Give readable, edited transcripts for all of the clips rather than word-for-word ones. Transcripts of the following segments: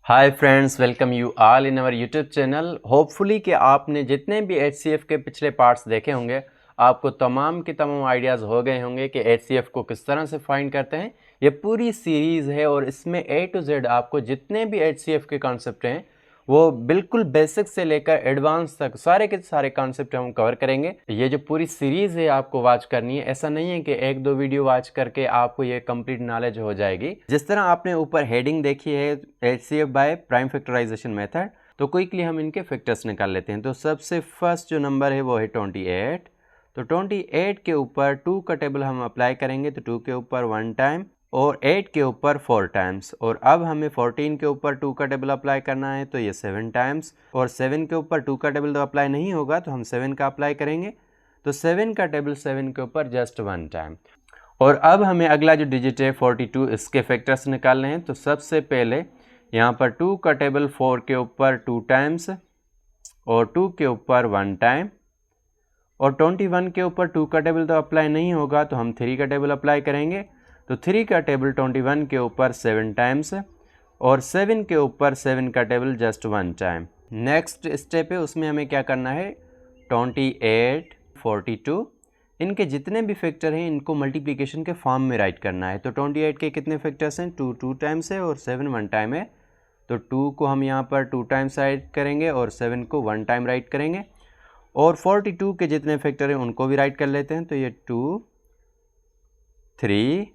Hi friends, welcome you all in our YouTube channel. Hopefully कि आपने जितने भी एचसीएफ के पिछले पार्ट्स देखे होंगे आपको तमाम के तमाम आइडियाज़ हो गए होंगे कि एचसीएफ को किस तरह से फाइंड करते हैं। ये पूरी सीरीज़ है और इसमें ए टू जेड आपको जितने भी एचसीएफ के कॉन्सेप्ट हैं वो बिल्कुल बेसिक से लेकर एडवांस तक सारे के सारे कॉन्सेप्ट हम कवर करेंगे। ये जो पूरी सीरीज़ है आपको वॉच करनी है, ऐसा नहीं है कि एक दो वीडियो वॉच करके आपको ये कंप्लीट नॉलेज हो जाएगी। जिस तरह आपने ऊपर हेडिंग देखी है HCF by prime factorisation method, तो क्विकली हम इनके फैक्टर्स निकाल लेते हैं। तो सबसे फर्स्ट जो नंबर है वो है 28। तो 28 के ऊपर 2 का टेबल हम अप्लाई करेंगे, तो 2 के ऊपर 1 टाइम और 8 के ऊपर 4 टाइम्स। और अब हमें 14 के ऊपर 2 का टेबल अप्लाई करना है, तो ये 7 टाइम्स। और 7 के ऊपर 2 का टेबल तो अप्लाई नहीं होगा, तो हम 7 का अप्लाई करेंगे, तो 7 का टेबल 7 के ऊपर जस्ट 1 टाइम। और अब हमें अगला जो डिजिट है 42, इसके फैक्टर्स निकालने हैं। तो सबसे पहले यहाँ पर 2 का टेबल 4 के ऊपर 2 टाइम्स और 2 के ऊपर 1 टाइम। और 21 के ऊपर 2 का टेबल तो अप्लाई नहीं होगा, तो हम 3 का टेबल अप्लाई करेंगे, तो 3 का टेबल 21 के ऊपर 7 टाइम्स और 7 के ऊपर 7 का table just 1 time. Next step है, उसमें हमें क्या करना है 28, 42 इनके जितने भी फैक्टर हैं इनको मल्टीप्लिकेशन के फॉर्म में राइट करना है। तो 28 के कितने फैक्टर्स हैं, 2 2 टाइम्स है और 7 1 टाइम है। तो 2 को हम यहाँ पर 2 टाइम्स राइट करेंगे और 7 को 1 टाइम राइट करेंगे। और 42 के जितने फैक्टर हैं उनको भी राइट कर लेते हैं, तो ये 2 3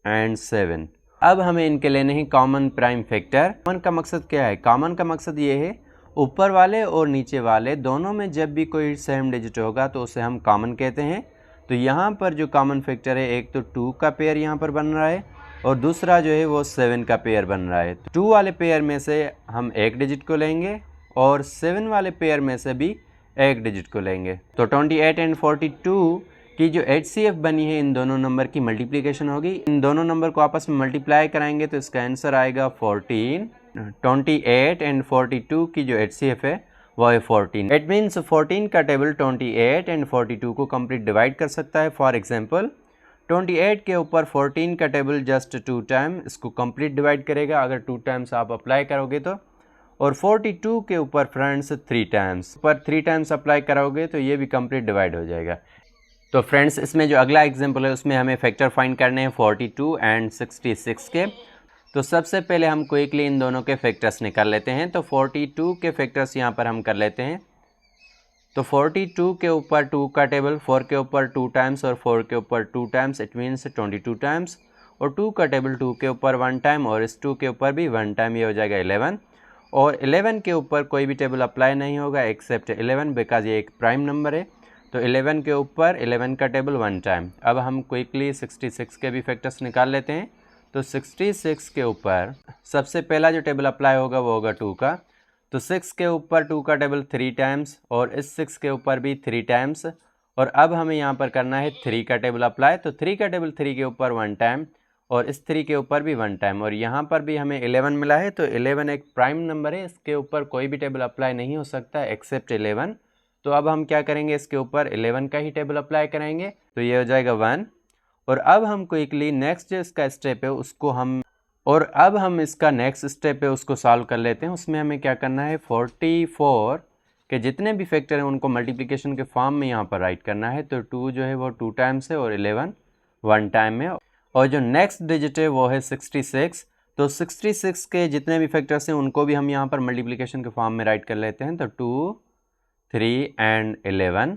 एंड 7। अब हमें इनके लेने हैं कॉमन प्राइम फैक्टर। कॉमन का मकसद क्या है, कॉमन का मकसद ये है ऊपर वाले और नीचे वाले दोनों में जब भी कोई सेम डिजिट होगा तो उसे हम कॉमन कहते हैं। तो यहाँ पर जो कॉमन फैक्टर है, एक तो 2 का पेयर यहाँ पर बन रहा है और दूसरा जो है वो 7 का पेयर बन रहा है। 2 वाले पेयर में से हम एक डिजिट को लेंगे और 7 वाले पेयर में से भी एक डिजिट को लेंगे। तो 28 एंड 42 की जो HCF बनी है इन दोनों नंबर की मल्टीप्लिकेशन होगी। इन दोनों नंबर को आपस में मल्टीप्लाई कराएंगे तो इसका आंसर आएगा 14। 28 एंड 42 की जो HCF है वो है 14। इट मीन्स 14 का टेबल 28 एंड 42 को कंप्लीट डिवाइड कर सकता है। फॉर एग्जांपल 28 के ऊपर 14 का टेबल जस्ट 2 टाइम इसको कंप्लीट डिवाइड करेगा अगर 2 टाइम्स आप अप्लाई करोगे तो। और 42 के ऊपर फ्रेंड्स 3 टाइम्स पर 3 टाइम्स अप्लाई करोगे तो ये भी कंप्लीट डिवाइड हो जाएगा। तो फ्रेंड्स इसमें जो अगला एग्जांपल है उसमें हमें फैक्टर फाइंड करने हैं 42 एंड 66 के। तो सबसे पहले हम क्विकली इन दोनों के फैक्टर्स निकाल लेते हैं। तो 42 के फैक्टर्स यहाँ पर हम कर लेते हैं। तो 42 के ऊपर 2 का टेबल 4 के ऊपर 2 टाइम्स और 4 के ऊपर 2 टाइम्स, इट मीन्स 22 टाइम्स। और 2 का टेबल 2 के ऊपर 1 टाइम और इस 2 के ऊपर भी 1 टाइम, ये हो जाएगा 11। और 11 के ऊपर कोई भी टेबल अप्लाई नहीं होगा एक्सेप्ट 11 बिकॉज ये एक प्राइम नंबर है। तो 11 के ऊपर 11 का टेबल 1 टाइम। अब हम क्विकली 66 के भी फैक्टर्स निकाल लेते हैं। तो 66 के ऊपर सबसे पहला जो टेबल अप्लाई होगा वो होगा 2 का। तो 6 के ऊपर 2 का टेबल 3 टाइम्स और इस 6 के ऊपर भी 3 टाइम्स। और अब हमें यहाँ पर करना है 3 का टेबल अप्लाई। तो 3 का टेबल 3 के ऊपर 1 टाइम और इस 3 के ऊपर भी 1 टाइम। और यहाँ पर भी हमें 11 मिला है, तो 11 एक प्राइम नंबर है, इसके ऊपर कोई भी टेबल अप्लाई नहीं हो सकता एक्सेप्ट 11। तो अब हम क्या करेंगे, इसके ऊपर 11 का ही टेबल अप्लाई करेंगे, तो ये हो जाएगा 1। और अब हम क्विकली नेक्स्ट जो इसका स्टेप है उसको सॉल्व कर लेते हैं। उसमें हमें क्या करना है 44 के जितने भी फैक्टर हैं उनको मल्टीप्लिकेशन के फॉर्म में यहाँ पर राइट करना है। तो 2 जो है वो 2 टाइम्स है और 11 1 टाइम है। और जो नेक्स्ट डिजिट है वो है 66। तो 66 के जितने भी फैक्टर्स हैं उनको भी हम यहाँ पर मल्टीप्लिकेशन के फॉर्म में राइट कर लेते हैं। तो 2 3 एंड 11।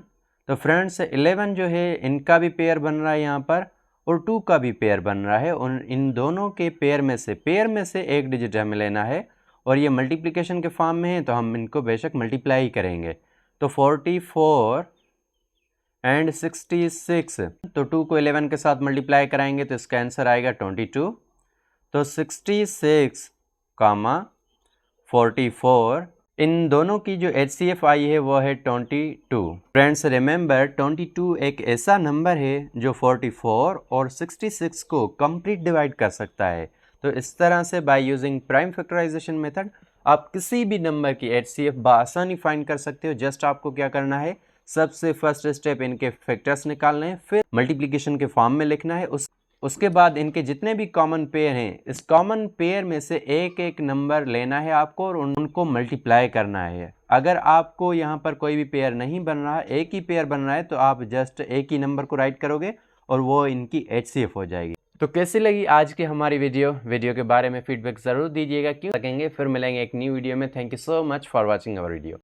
तो फ्रेंड्स 11 जो है इनका भी पेयर बन रहा है यहाँ पर और 2 का भी पेयर बन रहा है। उन इन दोनों के पेयर में से एक डिजिट हमें लेना है और ये मल्टीप्लिकेशन के फॉर्म में है तो हम इनको बेशक मल्टीप्लाई करेंगे। तो 44 एंड 66, तो 2 को 11 के साथ मल्टीप्लाई कराएंगे तो इसका आंसर आएगा 22। तो 66 कामा 44 इन दोनों की जो HCF आई है वो है 22। फ्रेंड्स रिमेंबर 22 एक ऐसा नंबर है जो 44 और 66 को कंप्लीट डिवाइड कर सकता है। तो इस तरह से by using prime factorisation method आप किसी भी नंबर की HCF बआसानी फाइंड कर सकते हो। जस्ट आपको क्या करना है, सबसे फर्स्ट स्टेप इनके फैक्टर्स निकालने हैं, फिर मल्टीप्लिकेशन के फॉर्म में लिखना है, उसके बाद इनके जितने भी कॉमन पेयर हैं, इस कॉमन पेयर में से एक एक नंबर लेना है आपको और उनको मल्टीप्लाई करना है। अगर आपको यहाँ पर कोई भी पेयर नहीं बन रहा, एक ही पेयर बन रहा है, तो आप जस्ट एक ही नंबर को राइट करोगे और वो इनकी HCF हो जाएगी। तो कैसी लगी आज की हमारी वीडियो के बारे में फीडबैक ज़रूर दीजिएगा, क्यों सकेंगे। फिर मिलेंगे एक न्यू वीडियो में। Thank you so much for watching our video.